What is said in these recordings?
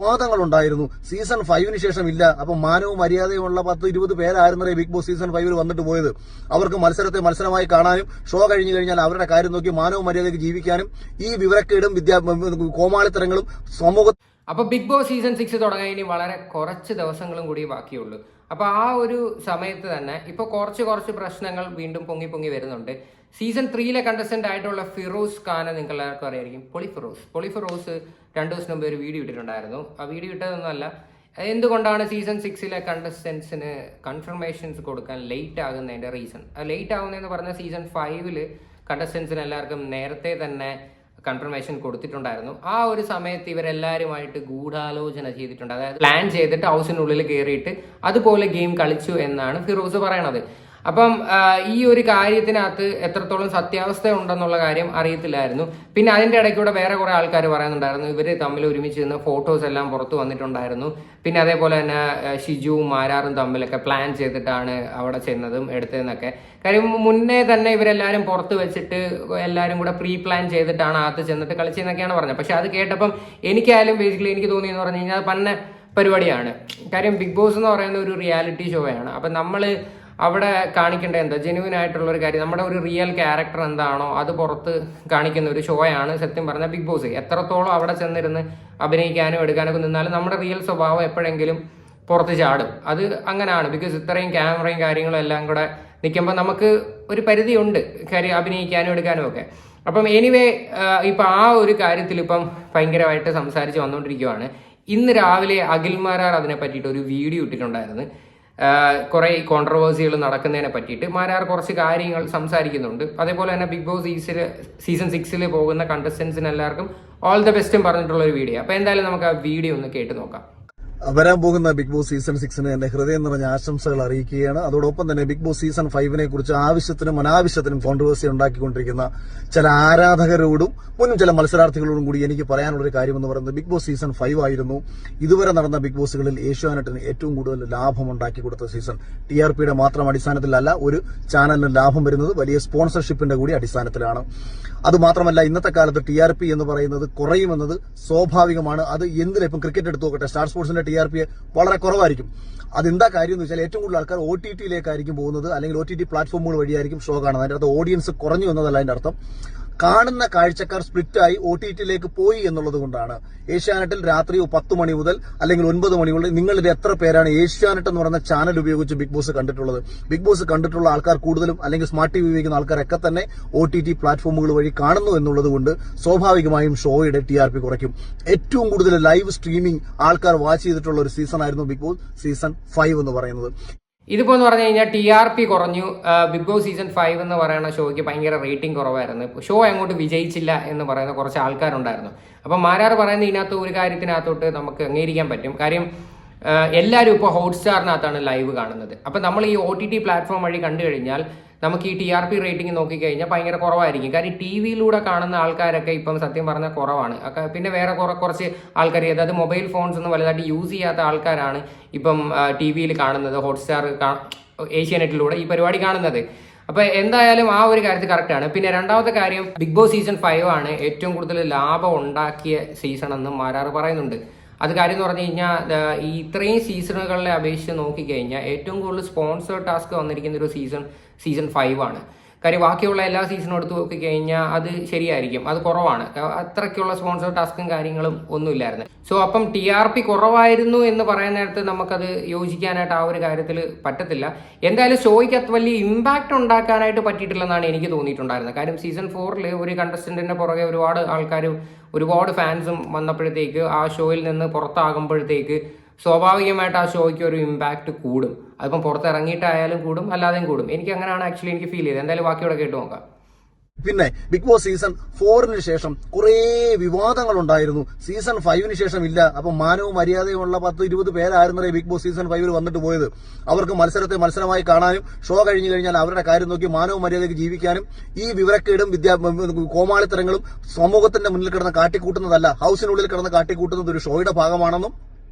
വിവാദങ്ങളുണ്ടായിരുന്നു. Season 5 ശേഷം ഇല്ല. അപ്പൊ മാനവും മര്യാദയുമുള്ള 10-20 പേരായിരുന്നേ ബിഗ് ബോസ് സീസൺ 5 വന്നിട്ട് പോയത്. അവർക്ക് മത്സരത്തെ മത്സരമായി കാണാനും ഷോ കഴിഞ്ഞു കഴിഞ്ഞാൽ അവരുടെ കാര്യം നോക്കി മാനവും മര്യാദയ്ക്ക് ജീവിക്കാനും ഈ വിവരക്കേടും കോമാളിത്തരങ്ങളും സമൂഹ. അപ്പൊ ബിഗ് ബോസ് സീസൺ 6 തുടങ്ങാൻ ഇനി വളരെ കുറച്ച് ദിവസങ്ങളും കൂടി ബാക്കിയുള്ളൂ. അപ്പൊ ആ ഒരു സമയത്ത് തന്നെ ഇപ്പൊ കുറച്ച് പ്രശ്നങ്ങൾ വീണ്ടും പൊങ്ങി വരുന്നുണ്ട്. സീസൺ 3 കണ്ടസ്റ്റന്റ് ആയിട്ടുള്ള ഫിറോസ് ഖാനെ നിങ്ങൾക്ക് എല്ലാവർക്കും അറിയായിരിക്കും. പൊളിഫിറോസ് 2 ദിവസം മുമ്പ് ഒരു വീഡിയോ ഇട്ടിട്ടുണ്ടായിരുന്നു. ആ വീഡിയോ ഇട്ടതൊന്നുമല്ല, എന്തുകൊണ്ടാണ് സീസൺ 6 കണ്ടസ്റ്റൻസിന് കൺഫർമേഷൻസ് കൊടുക്കാൻ ലേറ്റ് ആകുന്നതിന്റെ റീസൺ. ലേറ്റ് ആകുന്നതെന്ന് പറഞ്ഞാൽ സീസൺ 5 കണ്ടസ്റ്റൻസിന് എല്ലാവർക്കും നേരത്തെ തന്നെ കൺഫർമേഷൻ കൊടുത്തിട്ടുണ്ടായിരുന്നു. ആ ഒരു സമയത്ത് ഇവരെല്ലാവരുമായിട്ട് ഗൂഢാലോചന ചെയ്തിട്ടുണ്ട്. അതായത് പ്ലാൻ ചെയ്തിട്ട് ഹൗസിനുള്ളിൽ കയറിയിട്ട് അതുപോലെ ഗെയിം കളിച്ചു എന്നാണ് ഫിറോസ് പറയണത്. അപ്പം ഈ ഒരു കാര്യത്തിനകത്ത് എത്രത്തോളം സത്യാവസ്ഥ ഉണ്ടെന്നുള്ള കാര്യം അറിയത്തില്ലായിരുന്നു. പിന്നെ അതിന്റെ ഇടയ്ക്കൂടെ വേറെ കുറെ ആൾക്കാർ പറയുന്നുണ്ടായിരുന്നു ഇവര് തമ്മിൽ ഒരുമിച്ച് നിന്ന് ഫോട്ടോസ് എല്ലാം പുറത്തു വന്നിട്ടുണ്ടായിരുന്നു. പിന്നെ അതേപോലെ തന്നെ ഷിജുവും മാരാറും തമ്മിലൊക്കെ പ്ലാൻ ചെയ്തിട്ടാണ് അവിടെ ചെന്നതും എടുത്തതെന്നൊക്കെ കാര്യം മുന്നേ തന്നെ ഇവരെല്ലാവരും പുറത്ത് വെച്ചിട്ട് എല്ലാവരും കൂടെ പ്രീ പ്ലാൻ ചെയ്തിട്ടാണ് അകത്ത് ചെന്നിട്ട് കളിച്ചതെന്നൊക്കെയാണ് പറഞ്ഞത്. പക്ഷെ അത് കേട്ടപ്പം എനിക്കായാലും ബേസിക്കലി എനിക്ക് തോന്നിയെന്ന് പറഞ്ഞു കഴിഞ്ഞാൽ പന്ന പരിപാടിയാണ്. കാര്യം ബിഗ് ബോസ് എന്ന് പറയുന്ന ഒരു റിയാലിറ്റി ഷോ ആണ്. അപ്പം നമ്മൾ അവിടെ കാണിക്കേണ്ട എന്താ ജെന്യുവൻ ആയിട്ടുള്ള ഒരു കാര്യം, നമ്മുടെ ഒരു റിയൽ ക്യാരക്ടർ എന്താണോ അത് പുറത്ത് കാണിക്കുന്ന ഒരു ഷോയാണ് സത്യം പറഞ്ഞാൽ ബിഗ് ബോസ്. എത്രത്തോളം അവിടെ ചെന്നിരുന്ന് അഭിനയിക്കാനും എടുക്കാനൊക്കെ നിന്നാലും നമ്മുടെ റിയൽ സ്വഭാവം എപ്പോഴെങ്കിലും പുറത്ത് ചാടും. അത് അങ്ങനെയാണ്. ബിക്കോസ് ഇത്രയും ക്യാമറയും കാര്യങ്ങളും എല്ലാം കൂടെ നിൽക്കുമ്പോൾ നമുക്ക് ഒരു പരിധിയുണ്ട് കാര്യം അഭിനയിക്കാനും എടുക്കാനും ഒക്കെ. അപ്പം എനിവേ ഇപ്പം ആ ഒരു കാര്യത്തിൽ ഇപ്പം ഭയങ്കരമായിട്ട് സംസാരിച്ച് വന്നുകൊണ്ടിരിക്കുകയാണ്. ഇന്ന് രാവിലെ അഖിൽ മാരാർ അതിനെ പറ്റിയിട്ട് ഒരു വീഡിയോ ഇട്ടിട്ടുണ്ടായിരുന്നു. കുറെ കോൺട്രവേഴ്സികൾ നടക്കുന്നതിനെ പറ്റിയിട്ട് മാരാർ കുറച്ച് കാര്യങ്ങൾ സംസാരിക്കുന്നുണ്ട്. അതേപോലെ തന്നെ ബിഗ് ബോസ് സീസൺ 6 പോകുന്ന കണ്ടസ്റ്റൻസിന് എല്ലാവർക്കും ഓൾ ദ ബെസ്റ്റും പറഞ്ഞിട്ടുള്ള ഒരു വീഡിയോ. അപ്പൊ എന്തായാലും നമുക്ക് ആ വീഡിയോ ഒന്ന് കേട്ട് നോക്കാം. വരാൻ പോകുന്ന ബിഗ് ബോസ് സീസൺ 6 എന്റെ ഹൃദയം നിറഞ്ഞ ആശംസകൾ അറിയിക്കുകയാണ്. അതോടൊപ്പം തന്നെ ബിഗ് ബോസ് സീസൺ 5 കുറിച്ച് ആവശ്യത്തിനും അനാവശ്യത്തിനും കോൺട്രവേഴ്സി ഉണ്ടാക്കിക്കൊണ്ടിരിക്കുന്ന ചില ആരാധകരോടും മുന്നും ചില മത്സരാർത്ഥികളോടും കൂടി എനിക്ക് പറയാനുള്ളൊരു കാര്യമെന്ന് പറയുന്നത് ബിഗ് ബോസ് സീസൺ 5 ആയിരുന്നു ഇതുവരെ നടന്ന ബിഗ് ബോസുകളിൽ ഏഷ്യാനെറ്റിന് ഏറ്റവും കൂടുതൽ ലാഭം ഉണ്ടാക്കി കൊടുത്ത സീസൺ. TRPയുടെ മാത്രം അടിസ്ഥാനത്തിലല്ല ഒരു ചാനലിന് ലാഭം വരുന്നത് വലിയ സ്പോൺസർഷിപ്പിന്റെ കൂടി അടിസ്ഥാനത്തിലാണ്. അതുമാത്രമല്ല ഇന്നത്തെ കാലത്ത് TRP എന്ന് പറയുന്നത് കുറയുമെന്നത് സ്വാഭാവികമാണ്. അത് എന്തിനും ഇപ്പം ക്രിക്കറ്റ് എടുത്തു നോക്കട്ടെ, സ്റ്റാർ സ്പോർട്സിന്റെ TRP വളരെ കുറവായിരിക്കും. അതെന്താ കാര്യം എന്ന് വെച്ചാൽ ഏറ്റവും കൂടുതൽ ആൾക്കാർ OTTയിലേക്കായിരിക്കും പോകുന്നത്, അല്ലെങ്കിൽ OTT പ്ലാറ്റ്ഫോമുകൾ വഴിയായിരിക്കും ഷോ കാണുന്നത്. അതിന്റെ അർത്ഥം ഓഡിയൻസ് കുറഞ്ഞു എന്നതല്ല അതിന്റെ അർത്ഥം. കാണുന്ന കാഴ്ചക്കാർ സ്പ്ലിറ്റായി OTTയിലേക്ക് പോയി എന്നുള്ളത് കൊണ്ടാണ്. ഏഷ്യാനെറ്റിൽ രാത്രി 10 മണി മുതൽ അല്ലെങ്കിൽ 9 മണി മുതൽ നിങ്ങളിൽ എത്ര പേരാണ് ഏഷ്യാനെറ്റ് എന്ന് പറയുന്ന ചാനൽ ഉപയോഗിച്ച് ബിഗ് ബോസ് കണ്ടിട്ടുള്ളത്? ബിഗ് ബോസ് കണ്ടിട്ടുള്ള ആൾക്കാർ കൂടുതലും അല്ലെങ്കിൽ സ്മാർട്ട് TV ഉപയോഗിക്കുന്ന ആൾക്കാരൊക്കെ തന്നെ OTT പ്ലാറ്റ്ഫോമുകൾ വഴി കാണുന്നു എന്നുള്ളത് കൊണ്ട് സ്വാഭാവികമായും ഷോയുടെ TRP കുറയ്ക്കും. ഏറ്റവും കൂടുതൽ ലൈവ് സ്ട്രീമിംഗ് ആൾക്കാർ വാച്ച് ചെയ്തിട്ടുള്ള ഒരു സീസൺ ആയിരുന്നു ബിഗ് ബോസ് സീസൺ 5 എന്ന് പറയുന്നത്. ഇതിപ്പോ എന്ന് പറഞ്ഞു കഴിഞ്ഞാൽ TRP കുറഞ്ഞു. ബിഗ് ബോസ് സീസൺ 5 എന്ന് പറയുന്ന ഷോയ്ക്ക് ഭയങ്കര റേറ്റിംഗ് കുറവായിരുന്നു. ഷോ അങ്ങോട്ട് വിജയിച്ചില്ല എന്ന് പറയുന്ന കുറച്ച് ആൾക്കാരുണ്ടായിരുന്നു. അപ്പം മാരാർ പറയുന്ന ഇതിനകത്ത് ഒരു കാര്യത്തിനകത്തോട്ട് നമുക്ക് അംഗീകരിക്കാൻ പറ്റും. കാര്യം എല്ലാവരും ഇപ്പോൾ ഹോട്ട്സ്റ്റാറിനകത്താണ് ലൈവ് കാണുന്നത്. അപ്പം നമ്മൾ ഈ OTT പ്ലാറ്റ്ഫോം വഴി കണ്ടു കഴിഞ്ഞാൽ നമുക്ക് ഈ TRP റേറ്റിംഗ് നോക്കിക്കഴിഞ്ഞാൽ ഭയങ്കര കുറവായിരിക്കും. കാര്യം TV-യിലൂടെ കാണുന്ന ആൾക്കാരൊക്കെ ഇപ്പം സത്യം പറഞ്ഞാൽ കുറവാണ്. പിന്നെ വേറെ കുറച്ച് ആൾക്കാർ, അതായത് മൊബൈൽ ഫോൺസ് ഒന്നും വലുതായിട്ട് യൂസ് ചെയ്യാത്ത ആൾക്കാരാണ് ഇപ്പം TV-യിൽ കാണുന്നത്, ഹോട്ട്സ്റ്റാർ ഏഷ്യാനെറ്റിലൂടെ ഈ പരിപാടി കാണുന്നത്. അപ്പൊ എന്തായാലും ആ ഒരു കാര്യത്തിൽ കറക്റ്റാണ്. പിന്നെ രണ്ടാമത്തെ കാര്യം, ബിഗ് ബോസ് സീസൺ 5 ആണ് ഏറ്റവും കൂടുതൽ ലാഭം ഉണ്ടാക്കിയ സീസൺ എന്ന് മാരാർ പറയുന്നുണ്ട്. അത് കാര്യം എന്ന് പറഞ്ഞു കഴിഞ്ഞാൽ ഈ ഇത്രയും സീസണുകളെ അപേക്ഷിച്ച് നോക്കിക്കഴിഞ്ഞാൽ ഏറ്റവും കൂടുതൽ സ്പോൺസർ ടാസ്ക് വന്നിരിക്കുന്ന ഒരു സീസൺ 5 ആണ്. കാര്യം ബാക്കിയുള്ള എല്ലാ സീസണും എടുത്ത് നോക്കിക്കഴിഞ്ഞാൽ അത് ശരിയായിരിക്കും, അത് കുറവാണ്. അത്രയ്ക്കുള്ള സ്പോൺസർ ടാസ്കും കാര്യങ്ങളും ഒന്നുമില്ലായിരുന്നു. സോ അപ്പം TRP കുറവായിരുന്നു എന്ന് പറയാൻ നേരത്ത് നമുക്കത് യോജിക്കാനായിട്ട് ആ ഒരു കാര്യത്തിൽ പറ്റത്തില്ല. എന്തായാലും ഷോയ്ക്ക് അത് വലിയ ഇമ്പാക്ട് ഉണ്ടാക്കാനായിട്ട് പറ്റിയിട്ടില്ലെന്നാണ് എനിക്ക് തോന്നിയിട്ടുണ്ടായിരുന്നത്. കാര്യം സീസൺ 4 ഒരു കണ്ടസ്റ്റന്റിന്റെ പുറകെ ഒരുപാട് ആൾക്കാരും ഒരുപാട് ഫാൻസും വന്നപ്പോഴത്തേക്ക് ആ ഷോയിൽ നിന്ന് പുറത്താകുമ്പോഴത്തേക്ക് സ്വാഭാവികമായിട്ട് ആ ഷോയ്ക്ക് ഒരു ഇമ്പാക്ട് കൂടും. അതിപ്പം പുറത്തിറങ്ങിയിട്ടായാലും കൂടും, അല്ലാതെയും കൂടും. എനിക്ക് അങ്ങനെയാണ് ആക്ച്വലി എനിക്ക് ഫീൽ ചെയ്തത്. എന്തായാലും ബാക്കിയോടെ കേട്ട് നോക്കാം. പിന്നെ ബിഗ് ബോസ് സീസൺ 4 ശേഷം കുറേ വിവാദങ്ങൾ ഉണ്ടായിരുന്നു. സീസൺ 5 ശേഷം ഇല്ല. അപ്പൊ മാനവും മര്യാദയുമുള്ള 10-20 പേരായിരുന്നേ ബിഗ് ബോസ് സീസൺ 5 വന്നിട്ട് പോയത്. അവർക്ക് മത്സരത്തെ മത്സരമായി കാണാനും ഷോ കഴിഞ്ഞു കഴിഞ്ഞാൽ അവരുടെ കാര്യം നോക്കി മാനവും മര്യാദയ്ക്ക് ജീവിക്കാനും ഈ വിവരക്കേടും കോമാളിത്തരങ്ങളും സമൂഹത്തിന്റെ മുന്നിൽ കിടന്ന് കാട്ടിക്കൂട്ടുന്നതല്ല, ഹൗസിനുള്ളിൽ കിടന്ന് കാട്ടിക്കൂട്ടുന്നത് ഒരു ഷോയുടെ ഭാഗമാണെന്നും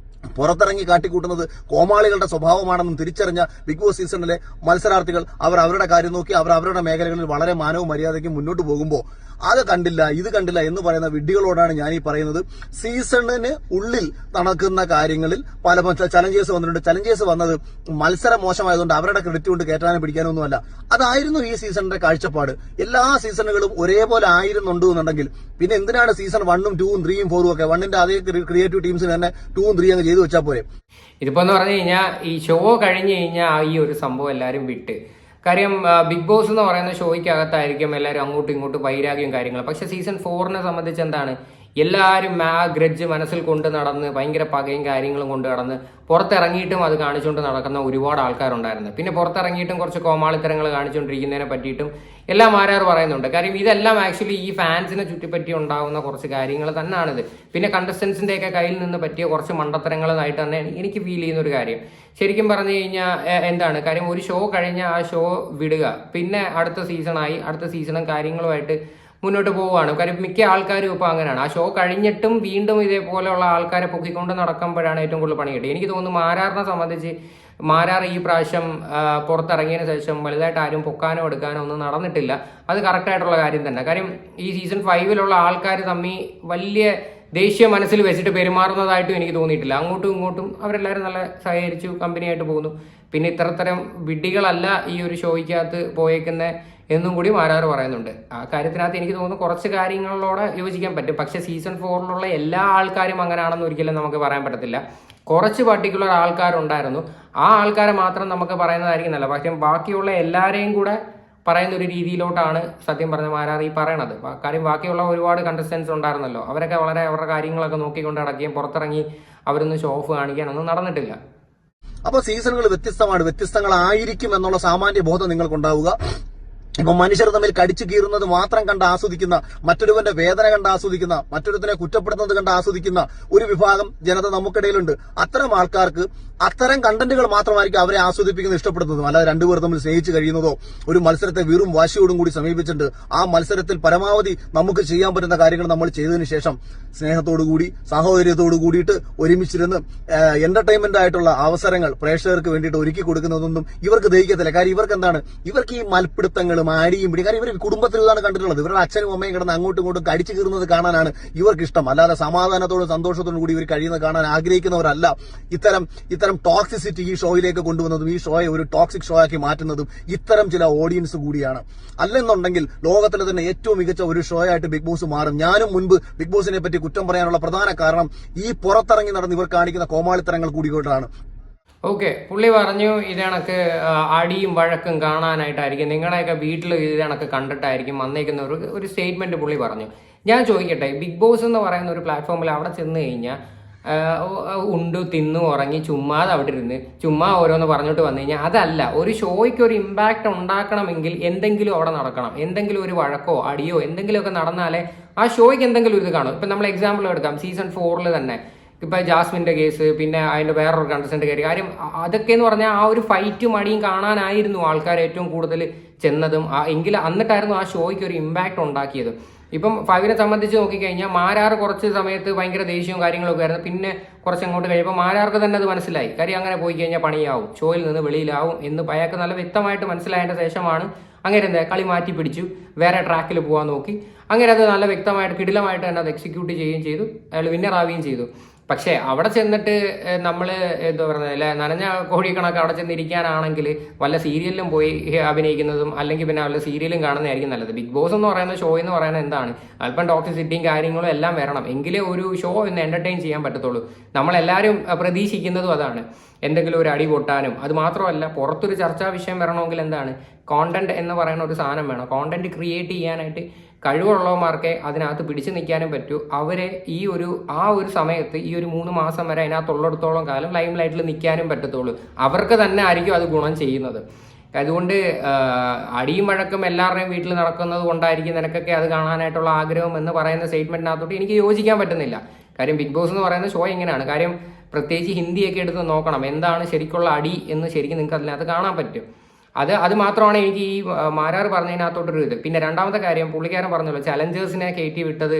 പുറത്തിറങ്ങി കാട്ടിക്കൂട്ടുന്നത് കോമാളികളുടെ സ്വഭാവമാണെന്നും തിരിച്ചറിഞ്ഞ ബിഗ് ബോസ് സീസണിലെ മത്സരാർത്ഥികൾ അവരുടെ കാര്യം നോക്കി അവരുടെ മേഖലകളിൽ വളരെ മാനവും മര്യാദയ്ക്കും മുന്നോട്ട് പോകുമ്പോൾ അത് കണ്ടില്ല ഇത് കണ്ടില്ല എന്ന് പറയുന്ന വിഡ്ഢികളോടാണ് ഞാൻ ഈ പറയുന്നത്. സീസണിന് ഉള്ളിൽ നടക്കുന്ന കാര്യങ്ങളിൽ പല ചലഞ്ചേഴ്സ് വന്നിട്ടുണ്ട്. ചലഞ്ചേഴ്സ് വന്നത് മത്സരം മോശമായതുകൊണ്ട് അവരുടെ ക്രെഡിറ്റ് കൊണ്ട് കയറ്റാനും പിടിക്കാനൊന്നുമല്ല. അതായിരുന്നു ഈ സീസണിന്റെ കാഴ്ചപ്പാട്. എല്ലാ സീസണുകളും ഒരേപോലെ ആയിരുന്നുണ്ട് എന്നുണ്ടെങ്കിൽ പിന്നെ എന്തിനാണ് സീസൺ 1ഉം 2ഉം 3ഉം 4ഉം ഒക്കെ? 1ന്റെ അതേ ക്രിയേറ്റീവ് ടീംസിന് തന്നെ 2ഉം 3ഉം അങ്ങ് ചെയ്തു വെച്ചാൽ പോരെ. ഇതിപ്പോ എന്ന് പറഞ്ഞു കഴിഞ്ഞാൽ ഈ ഷോ കഴിഞ്ഞു കഴിഞ്ഞാൽ ഈ ഒരു സംഭവം എല്ലാവരും വിട്ട്. കാര്യം ബിഗ് ബോസ് എന്ന് പറയുന്ന ഷോയ്ക്കകത്തായിരിക്കും എല്ലാവരും അങ്ങോട്ടും ഇങ്ങോട്ടും വൈരാഗ്യവും കാര്യങ്ങളും. പക്ഷെ സീസൺ 4നെ സംബന്ധിച്ച് എന്താണ്, എല്ലാവരും ഗ്രഡ്ജ് മനസ്സിൽ കൊണ്ട് നടന്ന് ഭയങ്കര പകയും കാര്യങ്ങളും കൊണ്ട് നടന്ന് പുറത്തിറങ്ങിയിട്ടും അത് കാണിച്ചുകൊണ്ട് നടക്കുന്ന ഒരുപാട് ആൾക്കാരുണ്ടായിരുന്നു. പിന്നെ പുറത്തിറങ്ങിയിട്ടും കുറച്ച് കോമാളിത്തരങ്ങൾ കാണിച്ചുകൊണ്ടിരിക്കുന്നതിനെ പറ്റിയിട്ടും എല്ലാം ആരാർ പറയുന്നുണ്ട്. കാര്യം ഇതെല്ലാം ആക്ച്വലി ഈ ഫാൻസിനെ ചുറ്റിപ്പറ്റി ഉണ്ടാകുന്ന കുറച്ച് കാര്യങ്ങൾ തന്നെയാണിത്. പിന്നെ കണ്ടസ്റ്റൻസിന്റെ ഒക്കെ കയ്യിൽ നിന്ന് പറ്റിയ കുറച്ച് മണ്ടത്തരങ്ങളായിട്ട് തന്നെ എനിക്ക് ഫീൽ ചെയ്യുന്ന ഒരു കാര്യം. ശരിക്കും പറഞ്ഞു കഴിഞ്ഞാൽ എന്താണ് കാര്യം, ഒരു ഷോ കഴിഞ്ഞാൽ ആ ഷോ വിടുക, പിന്നെ അടുത്ത സീസണായി അടുത്ത സീസണും കാര്യങ്ങളുമായിട്ട് മുന്നോട്ട് പോവുകയാണ്. കാര്യം മിക്ക ആൾക്കാരും ഇപ്പോൾ അങ്ങനെയാണ്. ആ ഷോ കഴിഞ്ഞിട്ടും വീണ്ടും ഇതേപോലെയുള്ള ആൾക്കാരെ പൊക്കിക്കൊണ്ട് നടക്കുമ്പോഴാണ് ഏറ്റവും കൂടുതൽ പണി കിട്ടുക. എനിക്ക് തോന്നുന്നു മാരാറിനെ സംബന്ധിച്ച് മാരാർ ഈ പ്രാവശ്യം പുറത്തിറങ്ങിയതിന് ശേഷം വലുതായിട്ട് ആരും പൊക്കാനോ എടുക്കാനോ ഒന്നും നടന്നിട്ടില്ല. അത് കറക്റ്റായിട്ടുള്ള കാര്യം തന്നെ. കാര്യം ഈ സീസൺ 5ലുള്ള ആൾക്കാർ തമ്മിൽ വലിയ ദേശീയ മനസ്സിൽ വെച്ചിട്ട് പെരുമാറുന്നതായിട്ടും എനിക്ക് തോന്നിയിട്ടില്ല. അങ്ങോട്ടും ഇങ്ങോട്ടും അവരെല്ലാവരും നല്ല സഹകരിച്ചു കമ്പനിയായിട്ട് പോകുന്നു. പിന്നെ ഇത്തരത്തരം വിഡ്ഢികളല്ല ഈ ഒരു ഷോയ്ക്കകത്ത് പോയേക്കുന്ന എന്നും കൂടി മാരാർ പറയുന്നുണ്ട്. ആ കാര്യത്തിനകത്ത് എനിക്ക് തോന്നുന്നു കുറച്ച് കാര്യങ്ങളോടെ യോജിക്കാൻ പറ്റും. പക്ഷെ സീസൺ 4ലുള്ള എല്ലാ ആൾക്കാരും അങ്ങനെയാണെന്ന് ഒരിക്കലും നമുക്ക് പറയാൻ പറ്റത്തില്ല. കുറച്ച് പർട്ടിക്കുലർ ആൾക്കാരുണ്ടായിരുന്നു. ആ ആൾക്കാരെ മാത്രം നമുക്ക് പറയുന്നതായിരിക്കും നല്ല. പക്ഷേ ബാക്കിയുള്ള എല്ലാവരെയും കൂടെ പറയുന്ന ഒരു രീതിയിലോട്ടാണ് സത്യം പറഞ്ഞ മാരാർ ഈ പറയണത്. കാര്യം ബാക്കിയുള്ള ഒരുപാട് കണ്ടസ്റ്റൻസ് ഉണ്ടായിരുന്നല്ലോ, അവരൊക്കെ വളരെ അവരുടെ കാര്യങ്ങളൊക്കെ നോക്കിക്കൊണ്ട് നടക്കുകയും പുറത്തിറങ്ങി അവരൊന്നും ഷോ ഓഫ് കാണിക്കാനൊന്നും നടന്നിട്ടില്ല. അപ്പൊ സീസണുകൾ വ്യത്യസ്തങ്ങളായിരിക്കും എന്നുള്ള സാമാന്യ ബോധം നിങ്ങൾക്കുണ്ടാവുക. ഇപ്പൊ മനുഷ്യർ തമ്മിൽ കടിച്ചു കീറുന്നത് മാത്രം കണ്ട് ആസ്വദിക്കുന്ന, മറ്റൊരുവന്റെ വേദന കണ്ട് ആസ്വദിക്കുന്ന, മറ്റൊരുത്തിനെ കുറ്റപ്പെടുന്നത് കണ്ട് ആസ്വദിക്കുന്ന ഒരു വിഭാഗം ജനത നമുക്കിടയിലുണ്ട്. അത്തരം ആൾക്കാർക്ക് അത്തരം കണ്ടന്റുകൾ മാത്രമായിരിക്കും അവരെ ആസ്വദിപ്പിക്കുന്നത്, ഇഷ്ടപ്പെടുന്നതും. അല്ലാതെ രണ്ടുപേർ തമ്മിൽ സ്നേഹിച്ച് കഴിയുന്നതോ ഒരു മത്സരത്തെ വെറും വാശിയോടും കൂടി സമീപിച്ചിട്ട് ആ മത്സരത്തിൽ പരമാവധി നമുക്ക് ചെയ്യാൻ പറ്റുന്ന കാര്യങ്ങൾ നമ്മൾ ചെയ്തതിനു ശേഷം സ്നേഹത്തോടുകൂടി സാഹോദര്യത്തോടു കൂടിയിട്ട് ഒരുമിച്ചിരുന്ന് എന്റർടൈൻമെന്റ് ആയിട്ടുള്ള അവസരങ്ങൾ പ്രേക്ഷകർക്ക് വേണ്ടിയിട്ട് ഒരുക്കി കൊടുക്കുന്നതൊന്നും ഇവർക്ക് ദഹിക്കത്തില്ല. കാര്യം ഇവർക്ക് എന്താണ്, ഇവർക്ക് ഈ മൽപ്പിടുത്തങ്ങളും ആടിയും പിടി, കാര്യം ഇവർ കുടുംബത്തിൽ ഇതാണ് കണ്ടിട്ടുള്ളത്. ഇവരുടെ അച്ഛനും അമ്മയും കിടന്ന് അങ്ങോട്ടും ഇങ്ങോട്ടും കടിച്ചു കീറുന്നത് കാണാനാണ് ഇവർക്ക് ഇഷ്ടം. അല്ലാതെ സമാധാനത്തോടും സന്തോഷത്തോടും കൂടി ഇവർ കഴിയുന്നത് കാണാൻ ആഗ്രഹിക്കുന്നവരല്ല. ഇത്തരം ടോക്സിസിറ്റി ഈ ഷോയിലേക്ക് കൊണ്ടുവന്നതും ഈ ഷോയെ ഒരു ടോക്സിക് ഷോ ആക്കി മാറ്റുന്നതും ഇത്തരം ചില ഓഡിയൻസ് കൂടിയാണ്. അല്ലെന്നുണ്ടെങ്കിൽ ലോകത്തിലെ തന്നെ ഏറ്റവും മികച്ച ഒരു ഷോ ആയിട്ട് ബിഗ് ബോസ് മാറും. ഞാനും മുൻപ് ബിഗ് ബോസിനെ പറ്റി കുറ്റം പറയാനുള്ള പ്രധാന കാരണം ഈ പുറത്തിറങ്ങി നടന്ന് ഇവർ കാണിക്കുന്ന കോമാളിത്തരങ്ങൾ കൂടിക്കൊണ്ടാണ്. ഓക്കെ, പുള്ളി പറഞ്ഞു ഇതണക്ക് അടിയും വഴക്കും കാണാനായിട്ടായിരിക്കും, നിങ്ങളുടെയൊക്കെ വീട്ടിൽ ഇതണക്ക് കണ്ടിട്ടായിരിക്കും വന്നേക്കുന്ന ഒരു സ്റ്റേറ്റ്മെന്റ് പുള്ളി പറഞ്ഞു. ഞാൻ ചോദിക്കട്ടെ, ബിഗ് ബോസ് എന്ന് പറയുന്ന ഒരു പ്ലാറ്റ്ഫോമിൽ അവിടെ ചെന്ന് കഴിഞ്ഞാൽ ഉണ്ടു തിന്നു ഉറങ്ങി ചുമ്മാതെ അവിടെ ഇരുന്ന് ചുമ്മാ ഓരോന്ന് പറഞ്ഞിട്ട് വന്നു കഴിഞ്ഞാൽ അതല്ല. ഒരു ഷോയ്ക്ക് ഒരു ഇമ്പാക്ട് ഉണ്ടാക്കണമെങ്കിൽ എന്തെങ്കിലും അവിടെ നടക്കണം. എന്തെങ്കിലും ഒരു വഴക്കോ അടിയോ എന്തെങ്കിലുമൊക്കെ നടന്നാലേ ആ ഷോയ്ക്ക് എന്തെങ്കിലും ഇത് കാണും. ഇപ്പം നമ്മൾ എക്സാമ്പിൾ എടുക്കാം, സീസൺ 4 തന്നെ ഇപ്പം ജാസ്മിൻ്റെ കേസ്, പിന്നെ അതിൻ്റെ വേറൊരു കണ്ടസ്റ്റൻ്റ് കാര്യം, അതൊക്കെ എന്ന് പറഞ്ഞാൽ ആ ഒരു ഫൈറ്റും അടിയും കാണാനായിരുന്നു ആൾക്കാർ ഏറ്റവും കൂടുതൽ ചെന്നതും. എങ്കിൽ എന്നിട്ടായിരുന്നു ആ ഷോയ്ക്ക് ഒരു ഇമ്പാക്ട് ഉണ്ടാക്കിയത്. ഇപ്പം 5നെ സംബന്ധിച്ച് നോക്കിക്കഴിഞ്ഞാൽ മാരാർ കുറച്ച് സമയത്ത് ഭയങ്കര ദേഷ്യവും കാര്യങ്ങളൊക്കെ ആയിരുന്നു. പിന്നെ കുറച്ച് അങ്ങോട്ട് കഴിയുമ്പോൾ മാരാർക്ക് തന്നെ അത് മനസ്സിലായി. കാര്യം അങ്ങനെ പോയി കഴിഞ്ഞാൽ പണിയാവും, ഷോയിൽ നിന്ന് വെളിയിലാവും എന്ന് അയാൾക്ക് നല്ല വ്യക്തമായിട്ട് മനസ്സിലായതിൻ്റെ ശേഷമാണ് അങ്ങനെ എന്താ കളി മാറ്റി പിടിച്ചു, വേറെ ട്രാക്കിൽ പോകാൻ നോക്കി. അങ്ങനെ അത് നല്ല വ്യക്തമായിട്ട് കിടിലമായിട്ട് തന്നെ അത് എക്സിക്യൂട്ട് ചെയ്യുകയും ചെയ്തു, അയാൾ വിന്നറാവുകയും ചെയ്തു. പക്ഷേ അവിടെ ചെന്നിട്ട് നമ്മൾ എന്താ പറയുന്നത് അല്ലെ, നനഞ്ഞ കോഴിക്കണക്ക് അവിടെ ചെന്നിരിക്കാനാണെങ്കിൽ വല്ല സീരിയലിലും പോയി അഭിനയിക്കുന്നതും അല്ലെങ്കിൽ പിന്നെ വല്ല സീരിയലും കാണുന്നതായിരിക്കും നല്ലത്. ബിഗ് ബോസ് എന്ന് പറയുന്ന ഷോ എന്ന് പറയുന്നത് എന്താണ്, അല്പം ടോക്സിസിറ്റിയും കാര്യങ്ങളും എല്ലാം വരണം, എങ്കിലേ ഒരു ഷോ ഒന്ന് എന്റർടൈൻ ചെയ്യാൻ പറ്റത്തുള്ളൂ. നമ്മളെല്ലാവരും പ്രതീക്ഷിക്കുന്നതും അതാണ്, എന്തെങ്കിലും ഒരു അടി പൊട്ടാനും. അത് മാത്രമല്ല, പുറത്തൊരു ചർച്ചാ വിഷയം വരണമെങ്കിൽ എന്താണ്, കോണ്ടന്റ് എന്ന് പറയുന്ന ഒരു സാധനം വേണം. കോണ്ടന്റ് ക്രിയേറ്റ് ചെയ്യാനായിട്ട് കഴിവുള്ളവന്മാർക്കേ അതിനകത്ത് പിടിച്ചു നിൽക്കാനും പറ്റൂ. അവരെ ആ ഒരു സമയത്ത് ഈ ഒരു 3 മാസം വരെ അതിനകത്തുള്ളിടത്തോളം കാലം ലൈം ലൈറ്റിൽ നിൽക്കാനും പറ്റത്തുള്ളൂ. അവർക്ക് തന്നെ ആയിരിക്കും അത് ഗുണം ചെയ്യുന്നത്. അതുകൊണ്ട് അടിയും വഴക്കും എല്ലാവരുടെയും വീട്ടിൽ നടക്കുന്നത് കൊണ്ടായിരിക്കും നിനക്കൊക്കെ അത് കാണാനായിട്ടുള്ള ആഗ്രഹം എന്ന് പറയുന്ന സ്റ്റേറ്റ്മെന്റിനകത്തോട്ട് എനിക്ക് യോജിക്കാൻ പറ്റുന്നില്ല. കാര്യം ബിഗ് ബോസ് എന്ന് പറയുന്ന ഷോ എങ്ങനെയാണ്, കാര്യം പ്രത്യേകിച്ച് ഹിന്ദിയൊക്കെ എടുത്ത് നോക്കണം എന്താണ് ശരിക്കുള്ള അടി എന്ന് ശരിക്കും നിങ്ങൾക്ക് അതിനകത്ത് കാണാൻ പറ്റും. അത് മാത്രമാണ് എനിക്ക് ഈ മാരാർ പറഞ്ഞതിനകത്തോട്ടൊരു ഇത്. പിന്നെ രണ്ടാമത്തെ കാര്യം, പുള്ളിക്കാരൻ പറഞ്ഞല്ലോ ചലഞ്ചേഴ്സിനെ കയറ്റി വിട്ടത്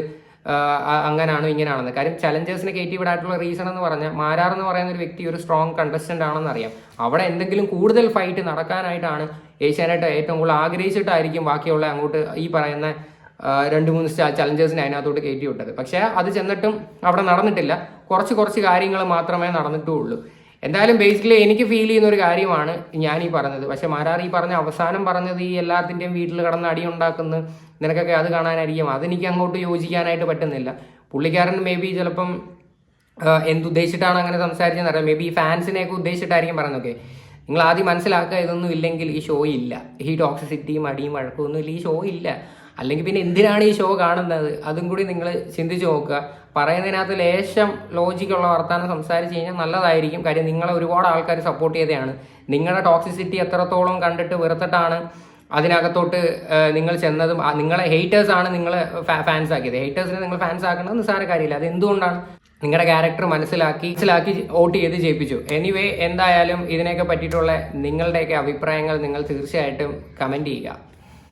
അങ്ങനാണോ ഇങ്ങനെയാണെന്ന്. കാര്യം ചലഞ്ചേഴ്സിനെ കയറ്റി വിടായിട്ടുള്ള റീസൺ എന്ന് പറഞ്ഞാൽ മാരാർ എന്ന് പറയുന്ന ഒരു വ്യക്തി ഒരു സ്ട്രോങ് കണ്ടസ്റ്റന്റ് ആണെന്ന് അറിയാം. അവിടെ എന്തെങ്കിലും കൂടുതൽ ഫൈറ്റ് നടക്കാനായിട്ടാണ് ഏഷ്യാനെറ്റ് ഏറ്റവും കൂടുതൽ ആഗ്രഹിച്ചിട്ടായിരിക്കും ബാക്കിയുള്ള അങ്ങോട്ട് ഈ പറയുന്ന 2-3 ചലഞ്ചേഴ്സിനെ അതിനകത്തോട്ട് കയറ്റി വിട്ടത്. പക്ഷേ അത് ചെന്നിട്ടും അവിടെ നടന്നിട്ടില്ല. കുറച്ച് കാര്യങ്ങൾ മാത്രമേ നടന്നിട്ടുള്ളൂ. എന്തായാലും ബേസിക്കലി എനിക്ക് ഫീൽ ചെയ്യുന്ന ഒരു കാര്യമാണ് ഞാൻ ഈ പറഞ്ഞത്. പക്ഷെ മാരാർ ഈ പറഞ്ഞ അവസാനം പറഞ്ഞത് ഈ എല്ലാത്തിൻ്റെയും വീട്ടിൽ കിടന്ന് അടി ഉണ്ടാക്കുന്ന നിനക്കൊക്കെ അത് കാണാനായിരിക്കും. അതെനിക്ക് അങ്ങോട്ട് യോജിക്കാനായിട്ട് പറ്റുന്നില്ല. പുള്ളിക്കാരൻ മേ ബി ചിലപ്പം എന്തുദ്ദേശിച്ചിട്ടാണ് അങ്ങനെ സംസാരിച്ചെന്നറിയാം. മേ ബി ഈ ഫാൻസിനെയൊക്കെ ഉദ്ദേശിച്ചിട്ടായിരിക്കും പറയുന്നതൊക്കെ. നിങ്ങൾ ആദ്യം മനസ്സിലാക്കുക, ഇതൊന്നും ഇല്ലെങ്കിൽ ഈ ഷോ ഇല്ല. ഈ ടോക്സിസിറ്റിയും അടിയും വഴക്കും ഒന്നും ഇല്ല, ഈ ഷോ ഇല്ല. അല്ലെങ്കിൽ പിന്നെ എന്തിനാണ് ഈ ഷോ കാണുന്നത്? അതും കൂടി നിങ്ങൾ ചിന്തിച്ച് നോക്കുക. പറയുന്നതിനകത്ത് ലേശം ലോജിക്കുള്ള വർത്താനം സംസാരിച്ച് കഴിഞ്ഞാൽ നല്ലതായിരിക്കും. കാര്യം നിങ്ങളെ ഒരുപാട് ആൾക്കാർ സപ്പോർട്ട് ചെയ്തതാണ്. നിങ്ങളുടെ ടോക്സിസിറ്റി എത്രത്തോളം കണ്ടിട്ട് വെറുത്തിട്ടാണ് അതിനകത്തോട്ട് നിങ്ങൾ ചെന്നതും. നിങ്ങളെ ഹേറ്റേഴ്സാണ് നിങ്ങളെ ഫാൻസ് ആക്കിയത്. ഹേറ്റേഴ്സിനെ നിങ്ങൾ ഫാൻസ് ആക്കുന്നത് നിസ്സാര കാര്യമില്ല. അത് എന്തുകൊണ്ടാണ്? നിങ്ങളുടെ ക്യാരക്ടർ മനസ്സിലാക്കി വോട്ട് ചെയ്ത് ജയിപ്പിച്ചു. എനിവേ, എന്തായാലും ഇതിനെയൊക്കെ പറ്റിയിട്ടുള്ള നിങ്ങളുടെയൊക്കെ അഭിപ്രായങ്ങൾ നിങ്ങൾ തീർച്ചയായിട്ടും കമൻറ്റ് ചെയ്യുക.